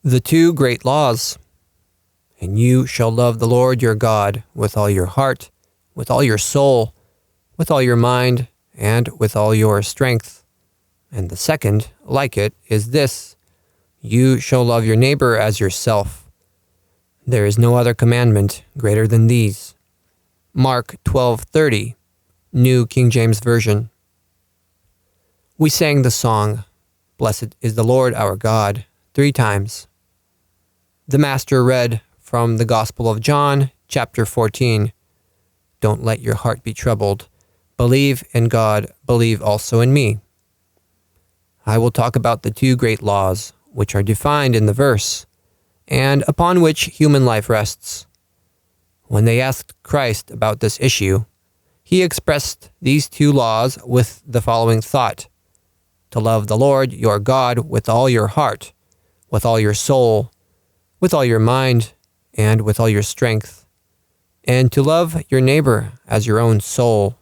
The two great laws. And you shall love the Lord your God with all your heart, with all your soul, with all your mind, and with all your strength. And the second, like it, is this: you shall love your neighbor as yourself. There is no other commandment greater than these. Mark 12:30, New King James Version. We sang the song, "Blessed is the Lord our God," 3 times. The Master read from the Gospel of John, chapter 14. Don't let your heart be troubled. Believe in God, believe also in me. I will talk about the two great laws, which are defined in the verse, and upon which human life rests. When they asked Christ about this issue, he expressed these two laws with the following thought: to love the Lord your God with all your heart, with all your soul, with all your mind, and with all your strength, and to love your neighbor as your own soul.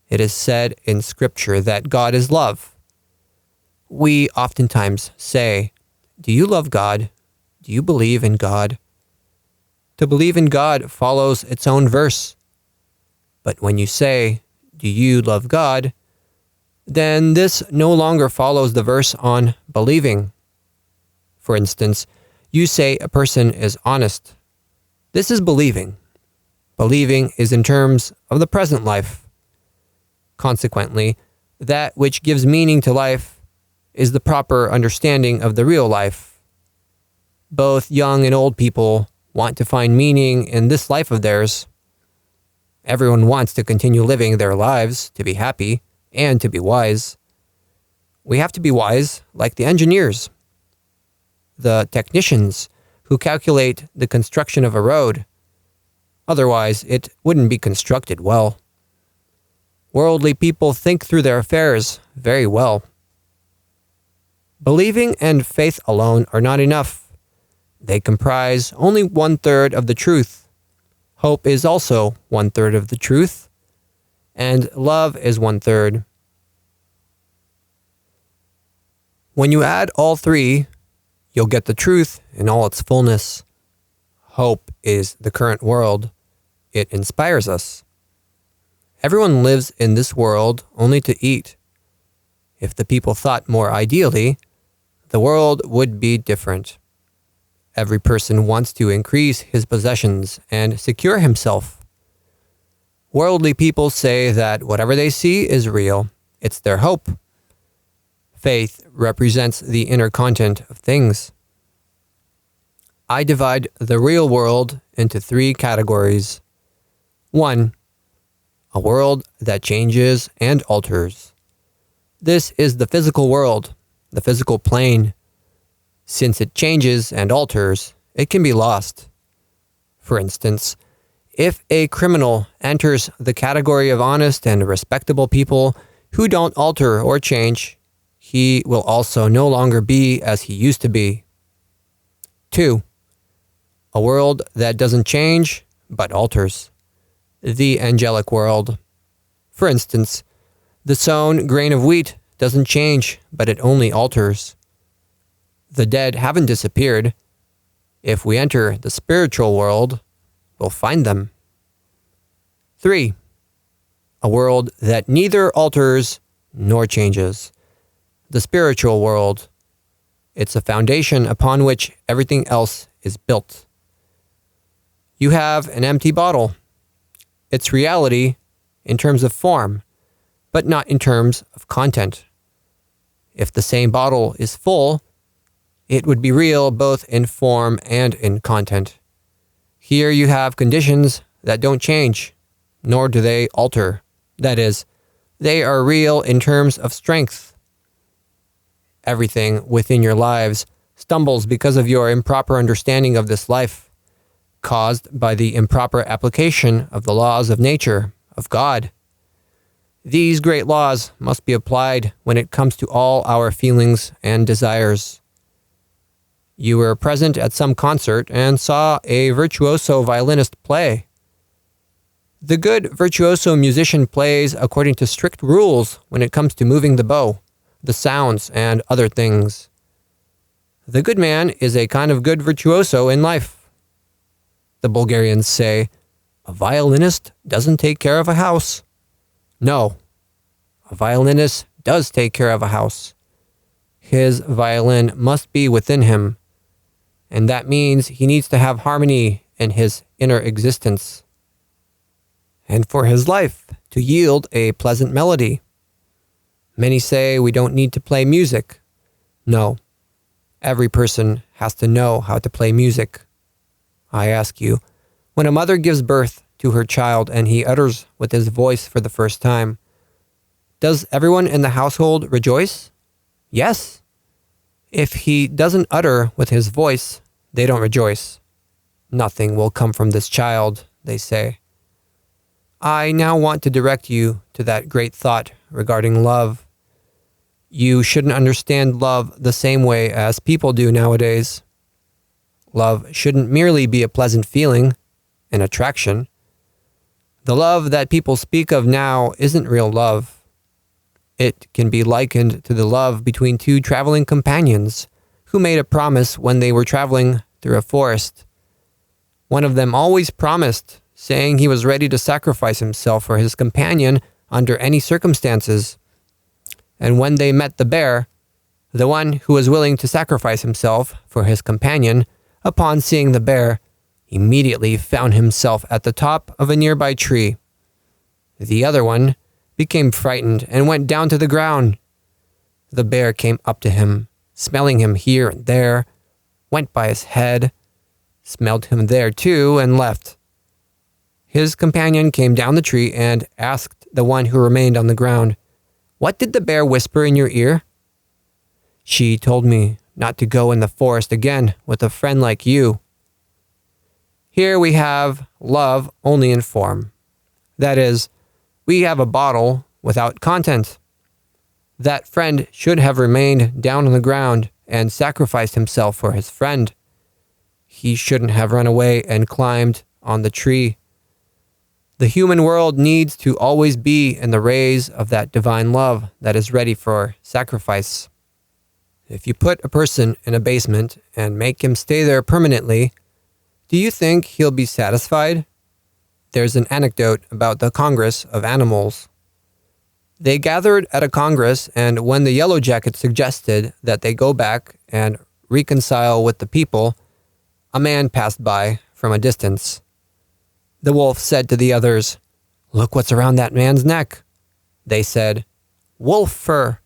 It is said in Scripture that God is love. We oftentimes say, "Do you love God? Do you believe in God?" To believe in God follows its own verse. But when you say, "Do you love God?" then this no longer follows the verse on believing. For instance, you say a person is honest. This is believing. Believing is in terms of the present life. Consequently, that which gives meaning to life is the proper understanding of the real life. Both young and old people want to find meaning in this life of theirs. Everyone wants to continue living their lives, to be happy, and to be wise. We have to be wise like the engineers, the technicians who calculate the construction of a road. Otherwise, it wouldn't be constructed well. Worldly people think through their affairs very well. Believing and faith alone are not enough. They comprise only 1/3 of the truth. Hope is also 1/3 of the truth, and love is 1/3. When you add all 3, you'll get the truth in all its fullness. Hope is the current world. It inspires us. Everyone lives in this world only to eat. If the people thought more ideally, the world would be different. Every person wants to increase his possessions and secure himself. Worldly people say that whatever they see is real. It's their hope. Faith represents the inner content of things. I divide the real world into 3 categories. 1. A world that changes and alters. This is the physical world, the physical plane. Since it changes and alters, it can be lost. For instance, if a criminal enters the category of honest and respectable people who don't alter or change, he will also no longer be as he used to be. 2. A world that doesn't change, but alters. The angelic world. For instance, the sown grain of wheat doesn't change, but it only alters. The dead haven't disappeared. If we enter the spiritual world, we'll find them. 3. A world that neither alters nor changes. The spiritual world. It's a foundation upon which everything else is built. You have an empty bottle. It's reality in terms of form, but not in terms of content. If the same bottle is full, it would be real both in form and in content. Here you have conditions that don't change, nor do they alter. That is, they are real in terms of strength. Everything within your lives stumbles because of your improper understanding of this life, caused by the improper application of the laws of nature, of God. These great laws must be applied when it comes to all our feelings and desires. You were present at some concert and saw a virtuoso violinist play. The good virtuoso musician plays according to strict rules when it comes to moving the bow, the sounds, and other things. The good man is a kind of good virtuoso in life. The Bulgarians say, a violinist doesn't take care of a house. No, a violinist does take care of a house. His violin must be within him, and that means he needs to have harmony in his inner existence, and for his life to yield a pleasant melody. Many say we don't need to play music. No, every person has to know how to play music. I ask you, when a mother gives birth to her child and he utters with his voice for the first time, does everyone in the household rejoice? Yes. If he doesn't utter with his voice, they don't rejoice. Nothing will come from this child, they say. I now want to direct you to that great thought regarding love. You shouldn't understand love the same way as people do nowadays. Love shouldn't merely be a pleasant feeling, an attraction. The love that people speak of now isn't real love. It can be likened to the love between two traveling companions who made a promise when they were traveling through a forest. One of them always promised, saying he was ready to sacrifice himself for his companion under any circumstances. And when they met the bear, the one who was willing to sacrifice himself for his companion, upon seeing the bear, immediately found himself at the top of a nearby tree. The other one became frightened and went down to the ground. The bear came up to him, smelling him here and there, went by his head, smelled him there too, and left. His companion came down the tree and asked the one who remained on the ground, "What did the bear whisper in your ear?" "She told me not to go in the forest again with a friend like you." Here we have love only in form. That is, we have a bottle without content. That friend should have remained down on the ground and sacrificed himself for his friend. He shouldn't have run away and climbed on the tree. The human world needs to always be in the rays of that divine love that is ready for sacrifice. If you put a person in a basement and make him stay there permanently, do you think he'll be satisfied? There's an anecdote about the Congress of Animals. They gathered at a Congress, and when the Yellow Jackets suggested that they go back and reconcile with the people, a man passed by from a distance. The wolf said to the others, "Look what's around that man's neck." They said, "Wolf fur."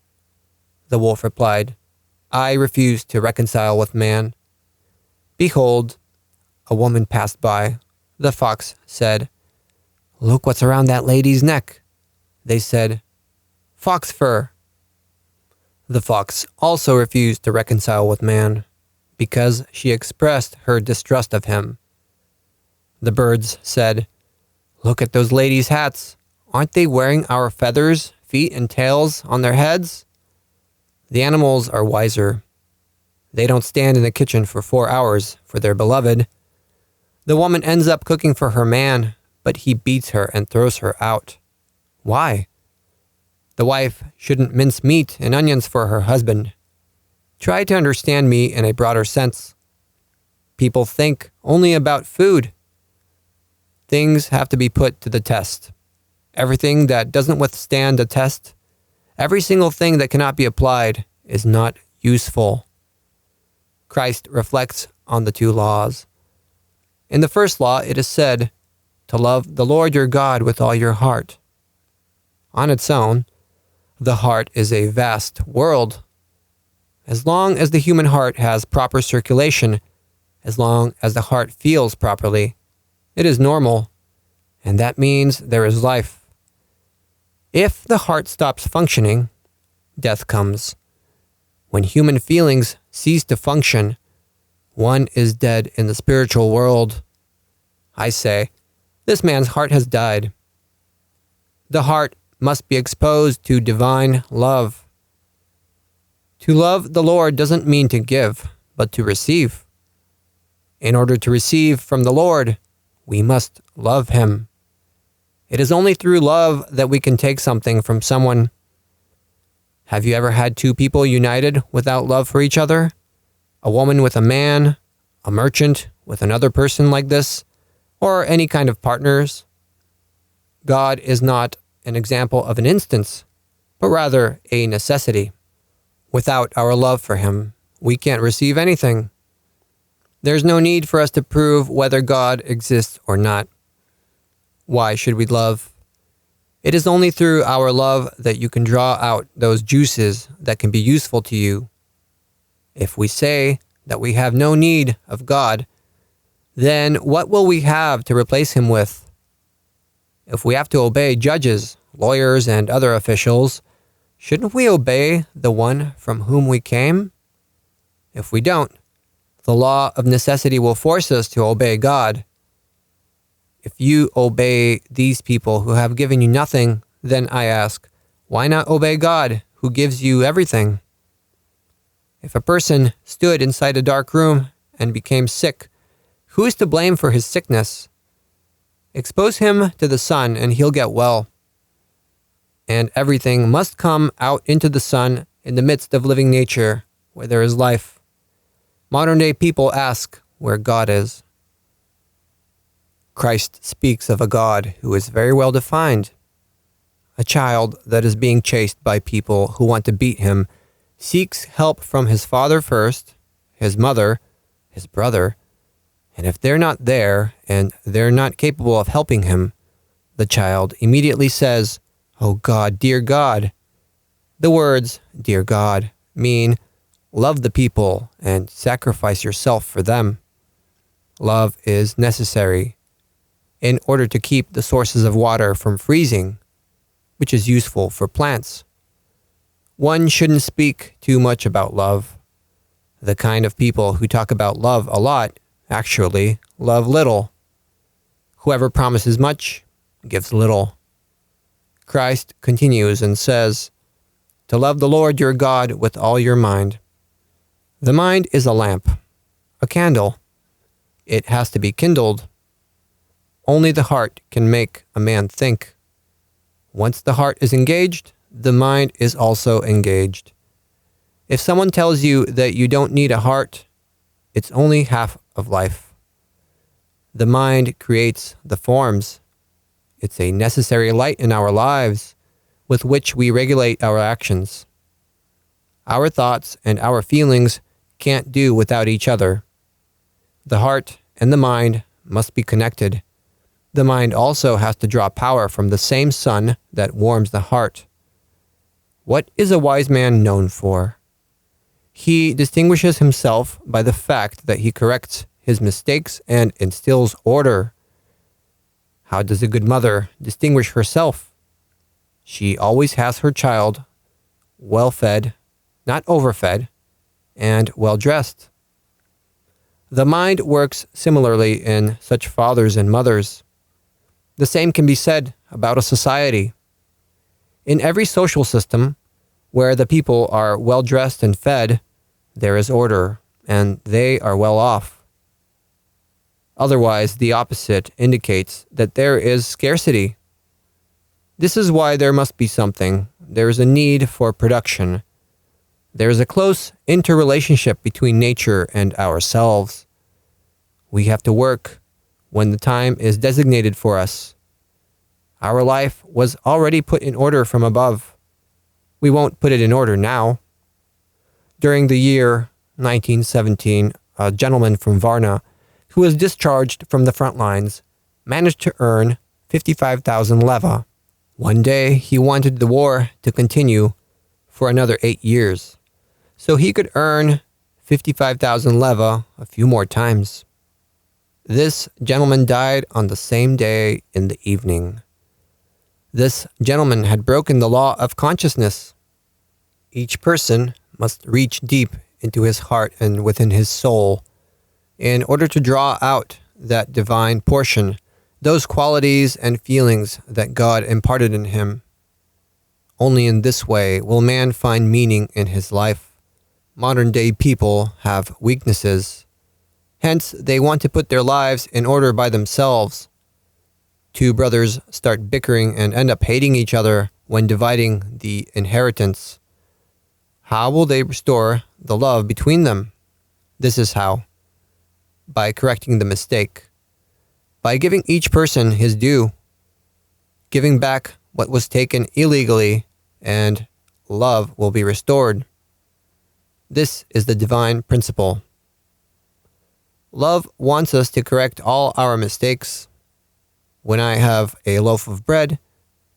The wolf replied, "I refuse to reconcile with man." Behold, a woman passed by. The fox said, "Look what's around that lady's neck." They said, "Fox fur." The fox also refused to reconcile with man, because she expressed her distrust of him. The birds said, "Look at those ladies' hats. Aren't they wearing our feathers, feet, and tails on their heads?" The animals are wiser. They don't stand in the kitchen for 4 hours for their beloved. The woman ends up cooking for her man, but he beats her and throws her out. Why? The wife shouldn't mince meat and onions for her husband. Try to understand me in a broader sense. People think only about food. Things have to be put to the test. Everything that doesn't withstand the test, every single thing that cannot be applied, is not useful. Christ reflects on the two laws. In the first law, it is said to love the Lord your God with all your heart. On its own, the heart is a vast world. As long as the human heart has proper circulation, as long as the heart feels properly, it is normal, and that means there is life. If the heart stops functioning, death comes. When human feelings cease to function, one is dead in the spiritual world. I say, this man's heart has died. The heart must be exposed to divine love. To love the Lord doesn't mean to give, but to receive. In order to receive from the Lord, we must love Him. It is only through love that we can take something from someone. Have you ever had two people united without love for each other? a woman with a man, a merchant with another person like this, or any kind of partners. God is not an example of an instance, but rather a necessity. Without our love for Him, we can't receive anything. There's no need for us to prove whether God exists or not. Why should we love? It is only through our love that you can draw out those juices that can be useful to you. If we say that we have no need of God, then what will we have to replace Him with? If we have to obey judges, lawyers, and other officials, shouldn't we obey the one from whom we came? If we don't, the law of necessity will force us to obey God. If you obey these people who have given you nothing, then I ask, why not obey God who gives you everything? If a person stood inside a dark room and became sick, who is to blame for his sickness? Expose him to the sun and he'll get well. And everything must come out into the sun in the midst of living nature where there is life. Modern day people ask where God is. Christ speaks of a God who is very well defined. A child that is being chased by people who want to beat him seeks help from his father first, his mother, his brother, and if they're not there and they're not capable of helping him, the child immediately says, "Oh God, dear God." The words, "dear God," mean love the people and sacrifice yourself for them. Love is necessary in order to keep the sources of water from freezing, which is useful for plants. One shouldn't speak too much about love. The kind of people who talk about love a lot actually love little. Whoever promises much gives little. Christ continues and says, to love the Lord your God with all your mind. The mind is a lamp, a candle. It has to be kindled. Only the heart can make a man think. Once the heart is engaged, the mind is also engaged. If someone tells you that you don't need a heart, it's only half of life. The mind creates the forms. It's a necessary light in our lives with which we regulate our actions. Our thoughts and our feelings can't do without each other. The heart and the mind must be connected. The mind also has to draw power from the same sun that warms the heart. What is a wise man known for? He distinguishes himself by the fact that he corrects his mistakes and instills order. How does a good mother distinguish herself? She always has her child well-fed, not overfed, and well-dressed. The mind works similarly in such fathers and mothers. The same can be said about a society. In every social system where the people are well-dressed and fed, there is order, and they are well off. Otherwise, the opposite indicates that there is scarcity. This is why there must be something. There is a need for production. There is a close interrelationship between nature and ourselves. We have to work when the time is designated for us. Our life was already put in order from above. We won't put it in order now. During the year 1917, a gentleman from Varna, who was discharged from the front lines, managed to earn 55,000 leva. One day, he wanted the war to continue for another 8 years, so he could earn 55,000 leva a few more times. This gentleman died on the same day in the evening. This gentleman had broken the law of consciousness. Each person must reach deep into his heart and within his soul in order to draw out that divine portion, those qualities and feelings that God imparted in him. Only in this way will man find meaning in his life. Modern day people have weaknesses. Hence, they want to put their lives in order by themselves. Two brothers start bickering and end up hating each other when dividing the inheritance. How will they restore the love between them? This is how: by correcting the mistake, by giving each person his due, giving back what was taken illegally, and love will be restored. This is the divine principle. Love wants us to correct all our mistakes. When I have a loaf of bread,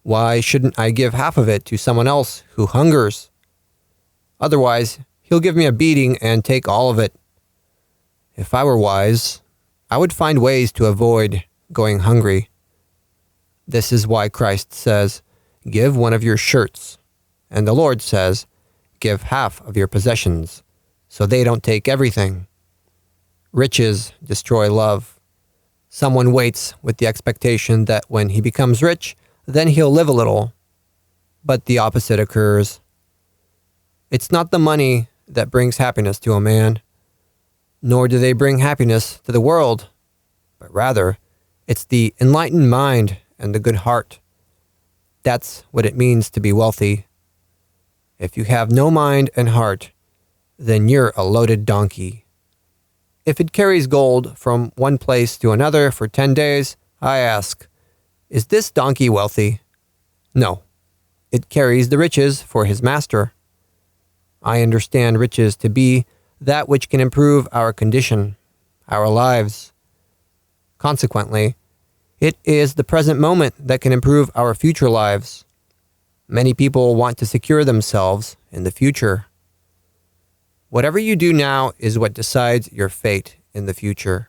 why shouldn't I give half of it to someone else who hungers? Otherwise, he'll give me a beating and take all of it. If I were wise, I would find ways to avoid going hungry. This is why Christ says, "Give one of your shirts," and the Lord says, "Give half of your possessions," so they don't take everything. Riches destroy love. Someone waits with the expectation that when he becomes rich, then he'll live a little. But the opposite occurs. It's not the money that brings happiness to a man, nor do they bring happiness to the world, but rather, it's the enlightened mind and the good heart. That's what it means to be wealthy. If you have no mind and heart, then you're a loaded donkey. If it carries gold from one place to another for 10 days, I ask, is this donkey wealthy? No. It carries the riches for his master. I understand riches to be that which can improve our condition, our lives. Consequently, it is the present moment that can improve our future lives. Many people want to secure themselves in the future. Whatever you do now is what decides your fate in the future.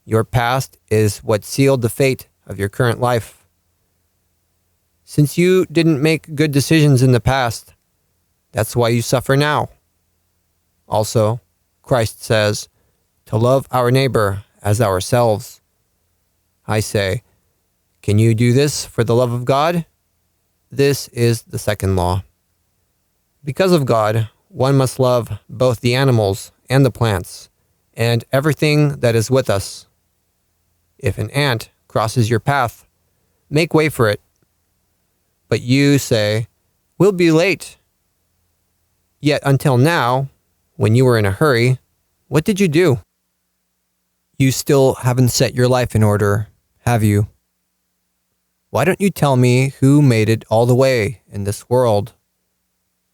Your past is what sealed the fate of your current life. Since you didn't make good decisions in the past, that's why you suffer now. Also, Christ says to love our neighbor as ourselves. I say, can you do this for the love of God? This is the second law. Because of God, one must love both the animals and the plants, and everything that is with us. If an ant crosses your path, make way for it. But you say, we'll be late. Yet until now, when you were in a hurry, what did you do? You still haven't set your life in order, have you? Why don't you tell me who made it all the way in this world?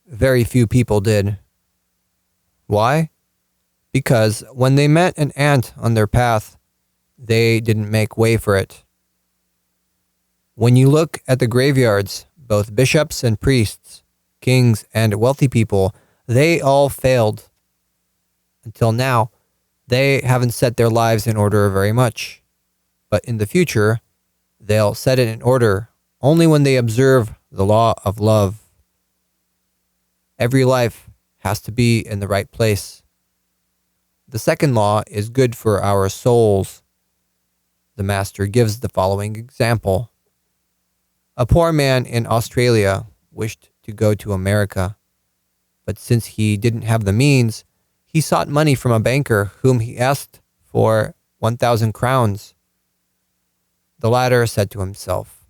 Very few people did. Why? Because when they met an ant on their path, they didn't make way for it. When you look at the graveyards, both bishops and priests, kings and wealthy people, they all failed. Until now, they haven't set their lives in order very much. But in the future, they'll set it in order only when they observe the law of love. Every life has to be in the right place. The second law is good for our souls. The Master gives the following example. A poor man in Australia wished to go to America, but since he didn't have the means, he sought money from a banker whom he asked for 1,000 crowns. The latter said to himself,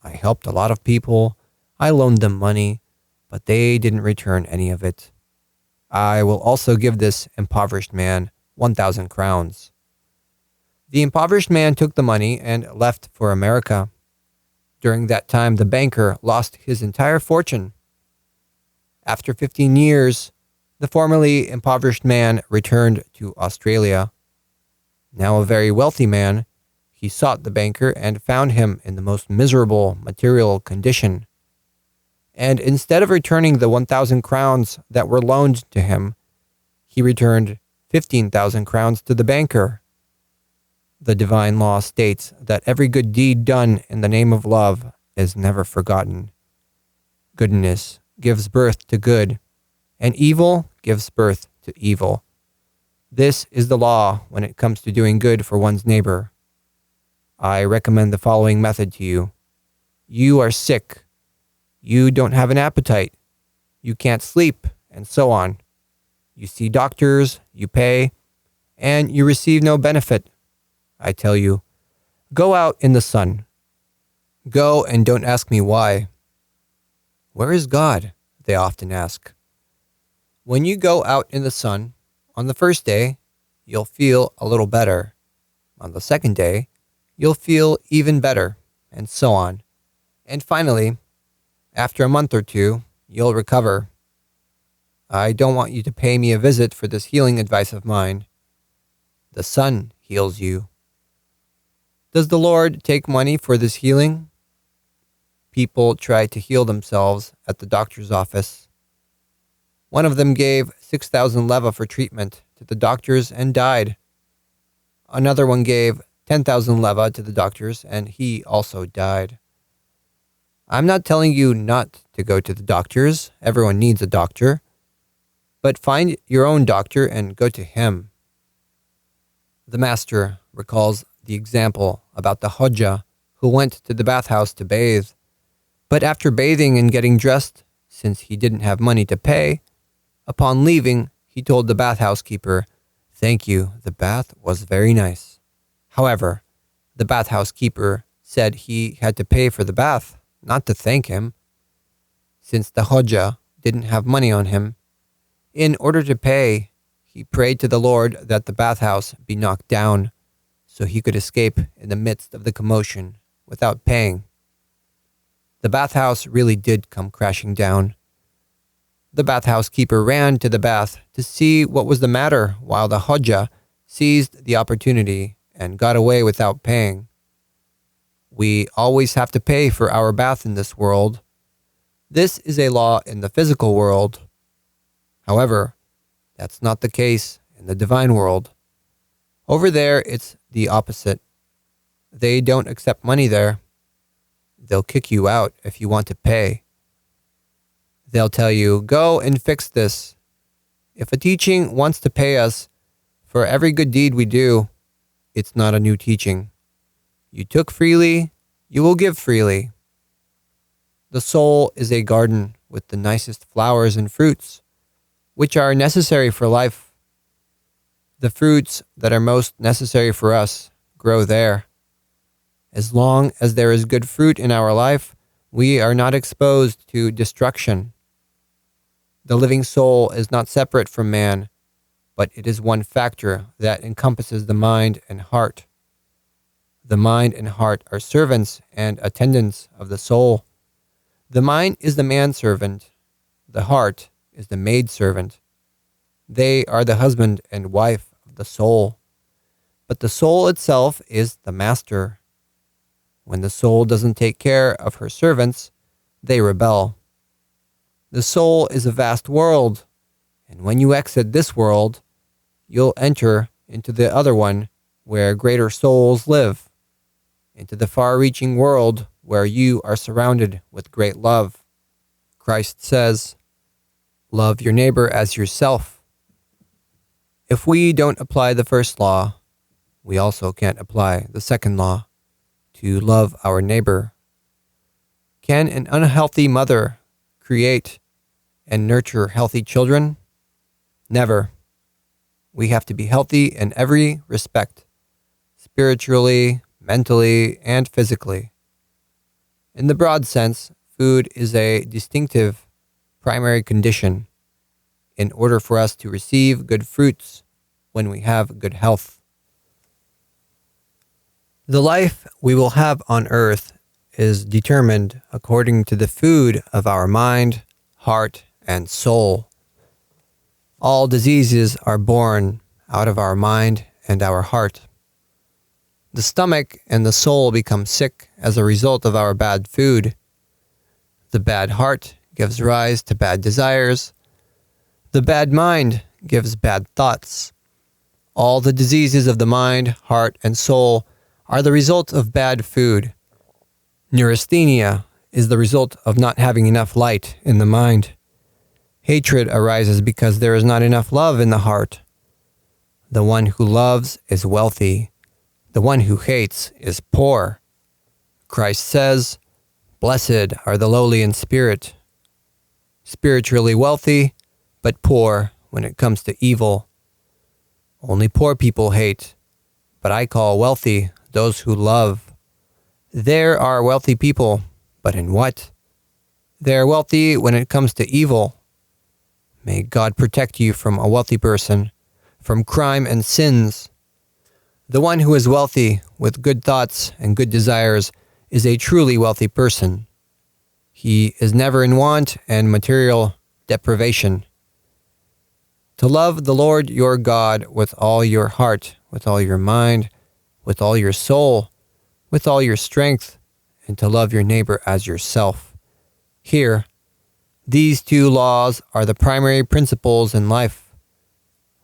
I helped a lot of people, I loaned them money, but they didn't return any of it. I will also give this impoverished man 1,000 crowns. The impoverished man took the money and left for America. During that time, the banker lost his entire fortune. After 15 years, the formerly impoverished man returned to Australia. Now a very wealthy man, he sought the banker and found him in the most miserable material condition. And instead of returning the 1,000 crowns that were loaned to him, he returned 15,000 crowns to the banker. The divine law states that every good deed done in the name of love is never forgotten. Goodness gives birth to good, and evil gives birth to evil. This is the law when it comes to doing good for one's neighbor. I recommend the following method to you. You are sick. You don't have an appetite. You can't sleep, and so on. You see doctors, you pay, and you receive no benefit. I tell you, go out in the sun. Go and don't ask me why. Where is God? They often ask. When you go out in the sun, On the first day, you'll feel a little better. On the second day, you'll feel even better, and so on. And finally, after a month or two, you'll recover. I don't want you to pay me a visit for this healing advice of mine. The sun heals you. Does the Lord take money for this healing? People try to heal themselves at the doctor's office. One of them gave 6,000 leva for treatment to the doctors and died. Another one gave 10,000 leva to the doctors and he also died. I'm not telling you not to go to the doctors. Everyone needs a doctor. But find your own doctor and go to him. The master recalls the example about the Hodja who went to the bathhouse to bathe. But after bathing and getting dressed, since he didn't have money to pay, upon leaving, he told the bathhouse keeper, "Thank you, the bath was very nice." However, the bathhouse keeper said he had to pay for the bath, not to thank him. Since the Hodja didn't have money on him, in order to pay, he prayed to the Lord that the bathhouse be knocked down so he could escape in the midst of the commotion without paying. The bathhouse really did come crashing down. The bathhouse keeper ran to the bath to see what was the matter while the Hodja seized the opportunity and got away without paying. We always have to pay for our bath in this world. This is a law in the physical world. However, that's not the case in the divine world. Over there, it's the opposite. They don't accept money there. They'll kick you out if you want to pay. They'll tell you, "Go and fix this." If a teaching wants to pay us for every good deed we do, it's not a new teaching. You took freely, you will give freely. The soul is a garden with the nicest flowers and fruits, which are necessary for life. The fruits that are most necessary for us grow there. As long as there is good fruit in our life, we are not exposed to destruction. The living soul is not separate from man, but it is one factor that encompasses the mind and heart. The mind and heart are servants and attendants of the soul. The mind is the manservant. The heart is the maidservant. They are the husband and wife of the soul. But the soul itself is the master. When the soul doesn't take care of her servants, they rebel. The soul is a vast world, and when you exit this world, you'll enter into the other one where greater souls live, into the far-reaching world where you are surrounded with great love. Christ says, "Love your neighbor as yourself." If we don't apply the first law, we also can't apply the second law, to love our neighbor. Can an unhealthy mother create and nurture healthy children? Never. We have to be healthy in every respect, spiritually, mentally, and physically. In the broad sense, food is a distinctive primary condition in order for us to receive good fruits when we have good health. The life we will have on earth is determined according to the food of our mind, heart, and soul. All diseases are born out of our mind and our heart. The stomach and the soul become sick as a result of our bad food. The bad heart gives rise to bad desires. The bad mind gives bad thoughts. All the diseases of the mind, heart, and soul are the result of bad food. Neurasthenia is the result of not having enough light in the mind. Hatred arises because there is not enough love in the heart. The one who loves is wealthy. The one who hates is poor. Christ says, "Blessed are the lowly in spirit." Spiritually wealthy, but poor when it comes to evil. Only poor people hate, but I call wealthy those who love. There are wealthy people, but in what? They are wealthy when it comes to evil. May God protect you from a wealthy person from crime and sins. The one who is wealthy with good thoughts and good desires is a truly wealthy person. He is never in want and material deprivation. To love the Lord your God with all your heart, with all your mind, with all your soul, with all your strength, and to love your neighbor as yourself. Here, these two laws are the primary principles in life,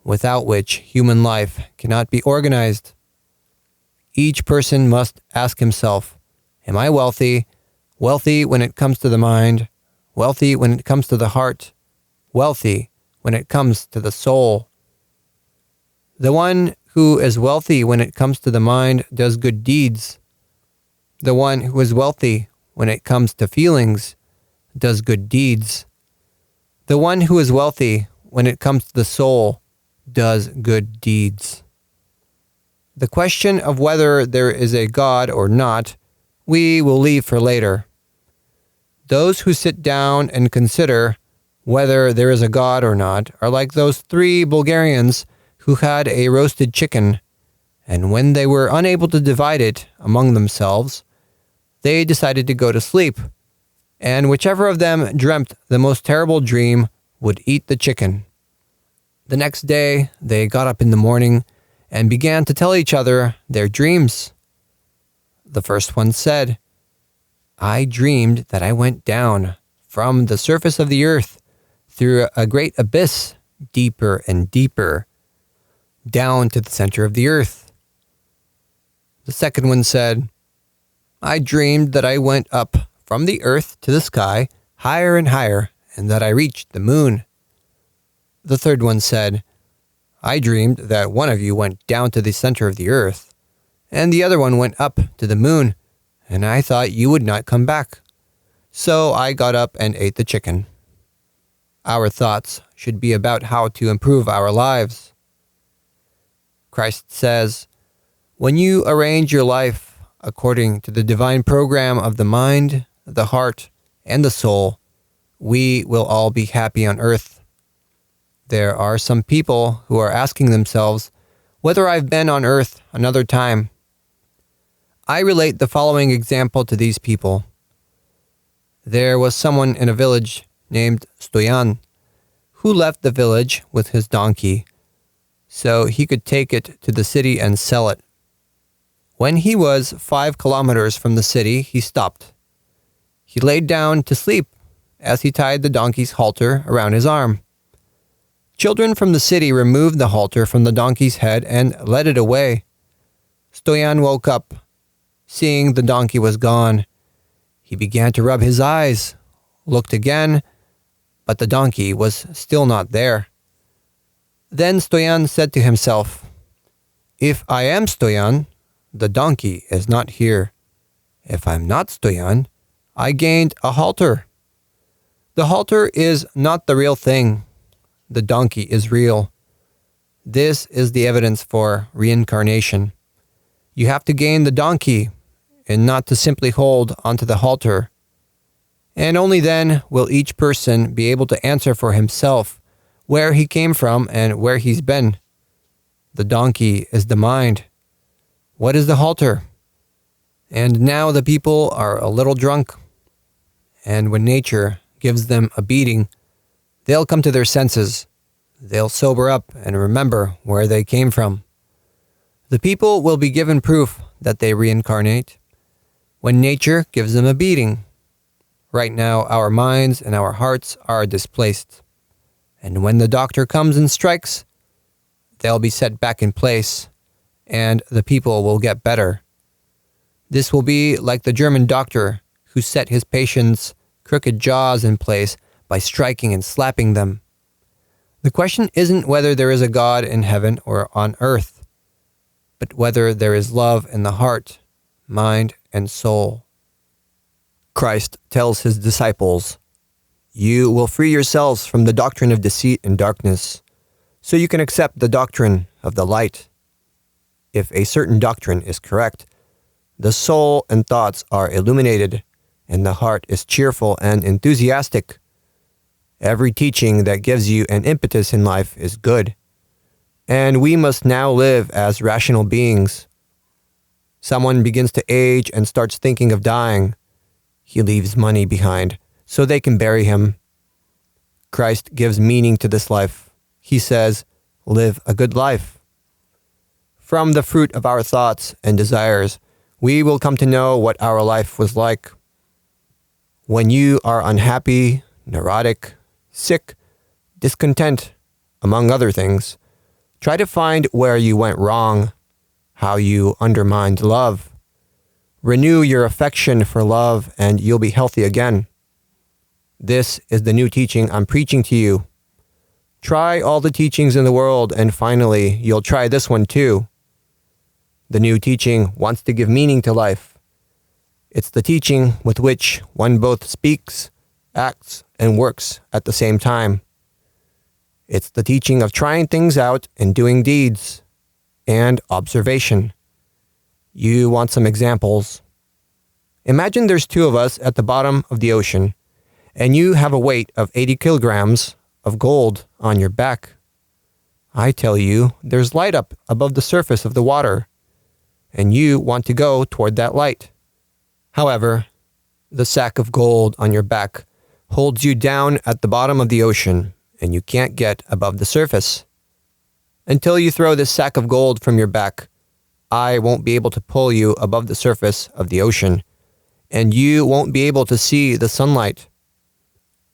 without which human life cannot be organized. Each person must ask himself, am I wealthy? Wealthy when it comes to the mind, wealthy when it comes to the heart, wealthy when it comes to the soul. The one who is wealthy when it comes to the mind does good deeds. The one who is wealthy when it comes to feelings does good deeds. The one who is wealthy when it comes to the soul does good deeds. The question of whether there is a God or not, we will leave for later. Those who sit down and consider whether there is a God or not are like those 3 Bulgarians who had a roasted chicken, and when they were unable to divide it among themselves, they decided to go to sleep, and whichever of them dreamt the most terrible dream would eat the chicken. The next day, they got up in the morning and began to tell each other their dreams. The first one said, I dreamed that I went down from the surface of the earth through a great abyss, deeper and deeper, down to the center of the earth. The second one said, I dreamed that I went up from the earth to the sky, higher and higher, and that I reached the moon. The third one said, I dreamed that one of you went down to the center of the earth, and the other one went up to the moon, and I thought you would not come back. So I got up and ate the chicken. Our thoughts should be about how to improve our lives. Christ says, when you arrange your life according to the divine program of the mind, the heart, and the soul, we will all be happy on earth. There are some people who are asking themselves whether I've been on earth another time. I relate the following example to these people. There was someone in a village named Stoyan who left the village with his donkey so he could take it to the city and sell it. When he was 5 kilometers from the city, he stopped. He laid down to sleep as he tied the donkey's halter around his arm. Children from the city removed the halter from the donkey's head and led it away. Stoyan woke up. Seeing the donkey was gone, he began to rub his eyes, looked again, but the donkey was still not there. Then Stoyan said to himself, if I am Stoyan, the donkey is not here. If I'm not Stoyan, I gained a halter. The halter is not the real thing. The donkey is real. This is the evidence for reincarnation. You have to gain the donkey and not to simply hold onto the halter. And only then will each person be able to answer for himself where he came from and where he's been. The donkey is the mind. What is the halter? And now the people are a little drunk. And when nature gives them a beating, they'll come to their senses. They'll sober up and remember where they came from. The people will be given proof that they reincarnate when nature gives them a beating. Right now, our minds and our hearts are displaced. And when the doctor comes and strikes, they'll be set back in place, and the people will get better. This will be like the German doctor who set his patients' crooked jaws in place by striking and slapping them. The question isn't whether there is a God in heaven or on earth, but whether there is love in the heart, mind, and soul. Christ tells his disciples, you will free yourselves from the doctrine of deceit and darkness, so you can accept the doctrine of the light. If a certain doctrine is correct, the soul and thoughts are illuminated, and the heart is cheerful and enthusiastic. Every teaching that gives you an impetus in life is good. and we must now live as rational beings. Someone begins to age and starts thinking of dying. He leaves money behind so they can bury him. Christ gives meaning to this life. He says, live a good life. From the fruit of our thoughts and desires, we will come to know what our life was like. When you are unhappy, neurotic, sick, discontent, among other things, try to find where you went wrong, how you undermined love. Renew your affection for love and you'll be healthy again. This is the new teaching I'm preaching to you. Try all the teachings in the world and finally you'll try this one too. The new teaching wants to give meaning to life. It's the teaching with which one both speaks, acts, and works at the same time. It's the teaching of trying things out and doing deeds, and observation. You want some examples. Imagine there's two of us at the bottom of the ocean, and you have a weight of 80 kilograms of gold on your back. I tell you, there's light up above the surface of the water, and you want to go toward that light. However, the sack of gold on your back holds you down at the bottom of the ocean, and you can't get above the surface. Until you throw this sack of gold from your back, I won't be able to pull you above the surface of the ocean, and you won't be able to see the sunlight.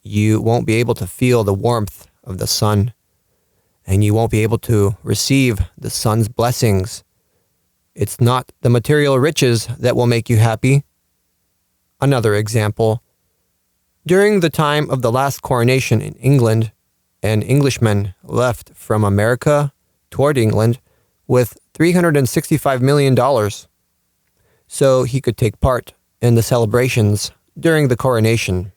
You won't be able to feel the warmth of the sun, and you won't be able to receive the sun's blessings. It's not the material riches that will make you happy. Another example. During the time of the last coronation in England, an Englishman left from America toward England with $365 million so he could take part in the celebrations during the coronation.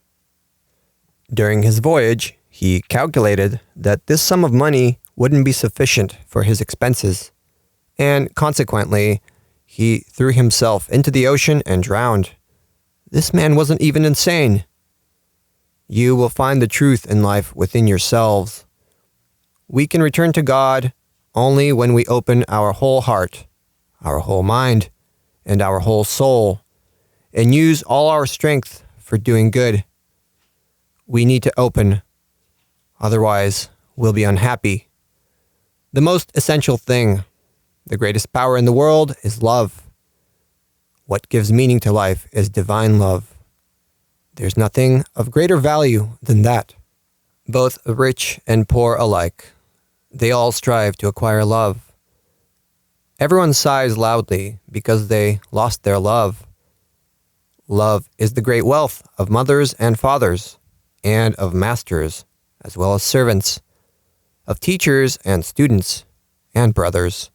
During his voyage, he calculated that this sum of money wouldn't be sufficient for his expenses, and consequently, he threw himself into the ocean and drowned. This man wasn't even insane. You will find the truth in life within yourselves. We can return to God only when we open our whole heart, our whole mind, and our whole soul, and use all our strength for doing good. We need to open, otherwise we'll be unhappy. The most essential thing, the greatest power in the world, is love. What gives meaning to life is divine love. There's nothing of greater value than that. Both rich and poor alike, they all strive to acquire love. Everyone sighs loudly because they lost their love. Love is the great wealth of mothers and fathers, and of masters, as well as servants, of teachers and students, and brothers.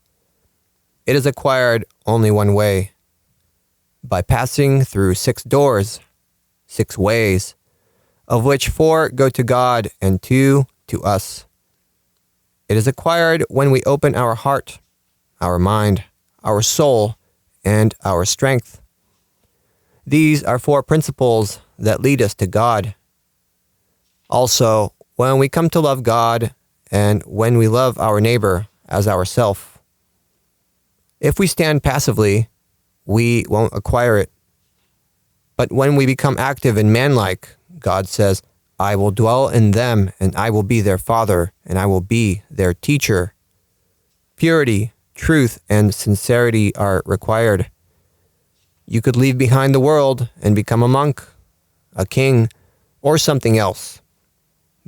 It is acquired only one way, by passing through 6 doors, 6 ways, of which 4 go to God and 2 to us. It is acquired when we open our heart, our mind, our soul, and our strength. These are 4 principles that lead us to God. Also, when we come to love God and when we love our neighbor as ourself. If we stand passively, we won't acquire it. But when we become active and manlike, God says, I will dwell in them, and I will be their father, and I will be their teacher. Purity, truth, and sincerity are required. You could leave behind the world and become a monk, a king, or something else.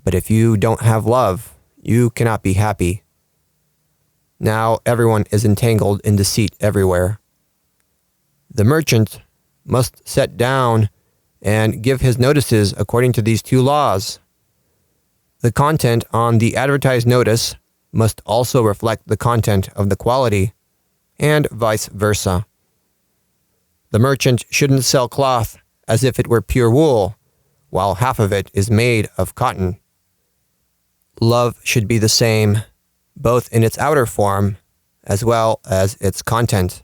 But if you don't have love, you cannot be happy. Now everyone is entangled in deceit everywhere. The merchant must set down and give his notices according to these 2 laws. The content on the advertised notice must also reflect the content of the quality, and vice versa. The merchant shouldn't sell cloth as if it were pure wool, while half of it is made of cotton. Love should be the same, both in its outer form as well as its content.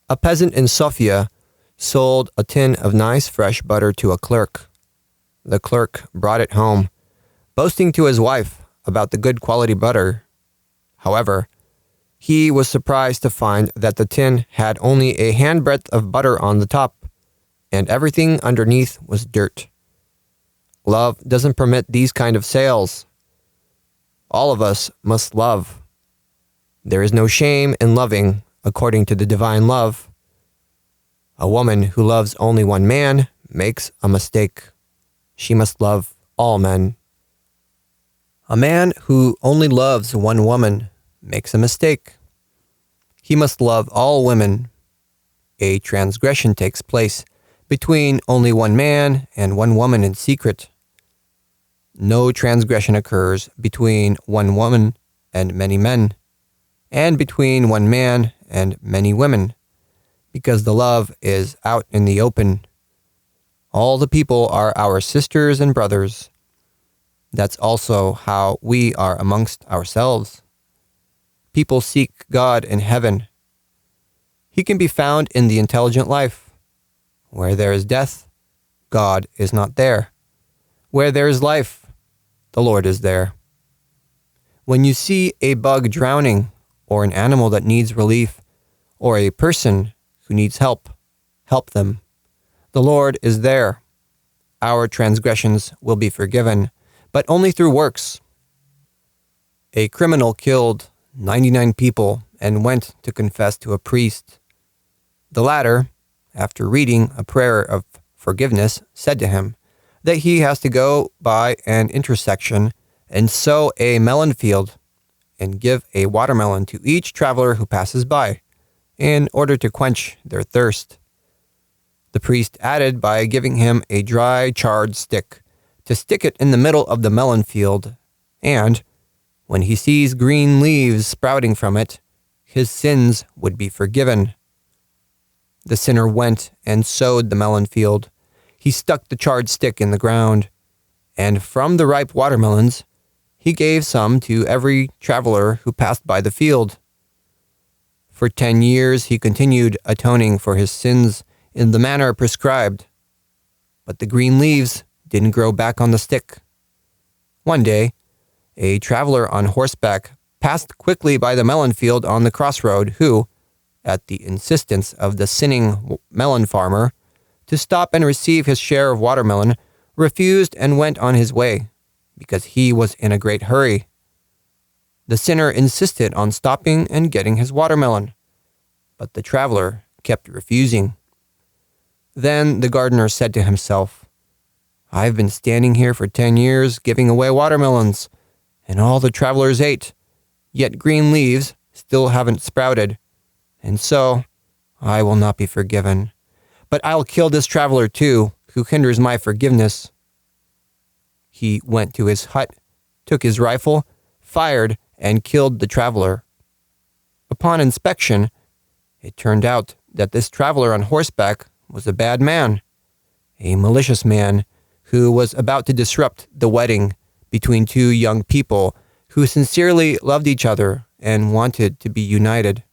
A peasant in Sofia sold a tin of nice fresh butter to a clerk. The clerk brought it home, boasting to his wife about the good quality butter. However, he was surprised to find that the tin had only a handbreadth of butter on the top, and everything underneath was dirt. Love doesn't permit these kind of sales. All of us must love. There is no shame in loving according to the divine love. A woman who loves only one man makes a mistake. She must love all men. A man who only loves one woman makes a mistake. He must love all women. A transgression takes place between only one man and one woman in secret. No transgression occurs between one woman and many men, and between one man and many women, because the love is out in the open. All the people are our sisters and brothers. That's also how we are amongst ourselves. People seek God in heaven. He can be found in the intelligent life. Where there is death, God is not there. Where there is life, the Lord is there. When you see a bug drowning, or an animal that needs relief, or a person who needs help, help them. The Lord is there. Our transgressions will be forgiven, but only through works. A criminal killed 99 people and went to confess to a priest. The latter, after reading a prayer of forgiveness, said to him that he has to go by an intersection and sow a melon field and give a watermelon to each traveler who passes by, in order to quench their thirst. The priest added by giving him a dry, charred stick to stick it in the middle of the melon field, and, when he sees green leaves sprouting from it, his sins would be forgiven. The sinner went and sowed the melon field. He stuck the charred stick in the ground, and from the ripe watermelons, he gave some to every traveler who passed by the field. For 10 years he continued atoning for his sins in the manner prescribed, but the green leaves didn't grow back on the stick. One day, a traveler on horseback passed quickly by the melon field on the crossroad who, at the insistence of the sinning melon farmer, to stop and receive his share of watermelon, refused and went on his way, because he was in a great hurry. The sinner insisted on stopping and getting his watermelon, but the traveler kept refusing. Then the gardener said to himself, "I've been standing here for 10 years giving away watermelons, and all the travelers ate, yet green leaves still haven't sprouted, and so I will not be forgiven. But I'll kill this traveler too, who hinders my forgiveness." He went to his hut, took his rifle, fired, and killed the traveler. Upon inspection, it turned out that this traveler on horseback was a bad man, a malicious man who was about to disrupt the wedding between two young people who sincerely loved each other and wanted to be united.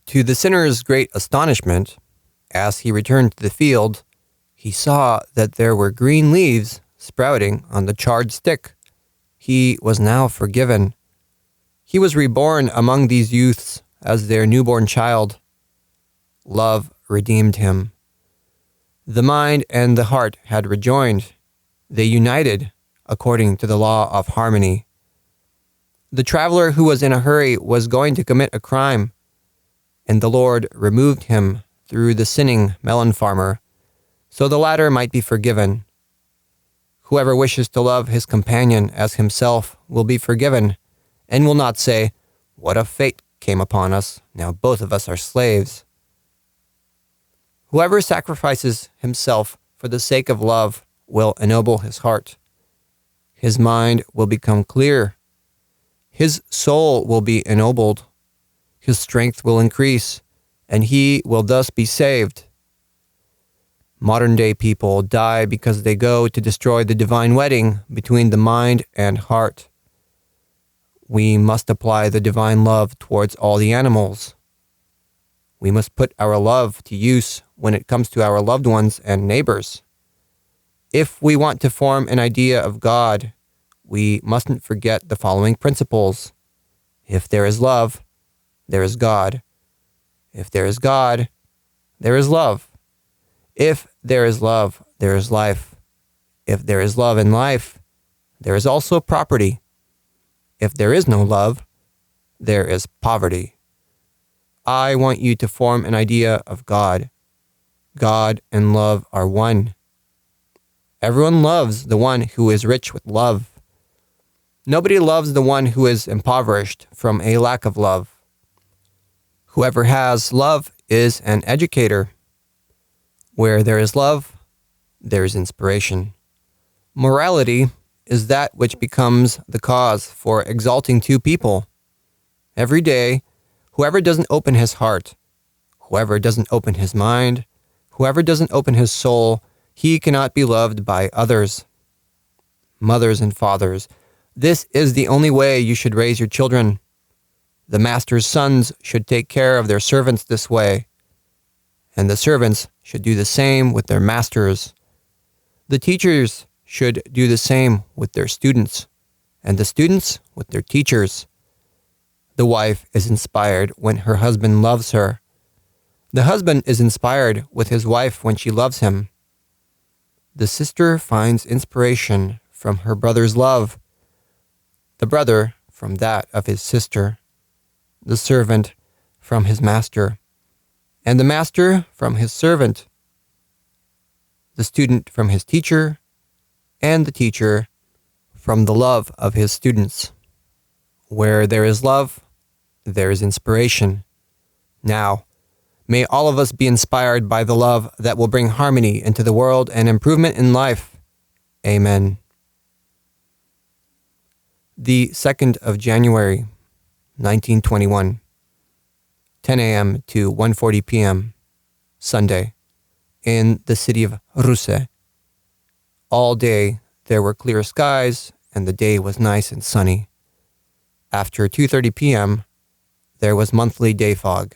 To the sinner's great astonishment, as he returned to the field, he saw that there were green leaves sprouting on the charred stick. He was now forgiven. He was reborn among these youths as their newborn child. Love redeemed him. The mind and the heart had rejoined. They united according to the law of harmony. The traveler who was in a hurry was going to commit a crime, and the Lord removed him through the sinning melon farmer, so the latter might be forgiven. Whoever wishes to love his companion as himself will be forgiven, and will not say, "What a fate came upon us, now both of us are slaves." Whoever sacrifices himself for the sake of love will ennoble his heart. His mind will become clear. His soul will be ennobled. His strength will increase, and he will thus be saved. Modern-day people die because they go to destroy the divine wedding between the mind and heart. We must apply the divine love towards all the animals. We must put our love to use when it comes to our loved ones and neighbors. If we want to form an idea of God, we mustn't forget the following principles. If there is love, there is God. If there is God, there is love. If there is love, there is life. If there is love and life, there is also property. If there is no love, there is poverty. I want you to form an idea of God. God and love are one. Everyone loves the one who is rich with love. Nobody loves the one who is impoverished from a lack of love. Whoever has love is an educator. Where there is love, there is inspiration. Morality is that which becomes the cause for exalting two people. Every day, whoever doesn't open his heart, whoever doesn't open his mind, whoever doesn't open his soul, he cannot be loved by others. Mothers and fathers, this is the only way you should raise your children. The master's sons should take care of their servants this way, and the servants should do the same with their masters. The teachers should do the same with their students, and the students with their teachers. The wife is inspired when her husband loves her. The husband is inspired with his wife when she loves him. The sister finds inspiration from her brother's love, the brother from that of his sister, the servant from his master, and the master from his servant, the student from his teacher, and the teacher from the love of his students. Where there is love, there is inspiration. Now, may all of us be inspired by the love that will bring harmony into the world and improvement in life. Amen. The 2nd of January, 1921, 10 a.m. to 1:40 p.m., Sunday, in the city of Russe. All day there were clear skies and the day was nice and sunny. After 2:30 p.m., there was monthly day fog.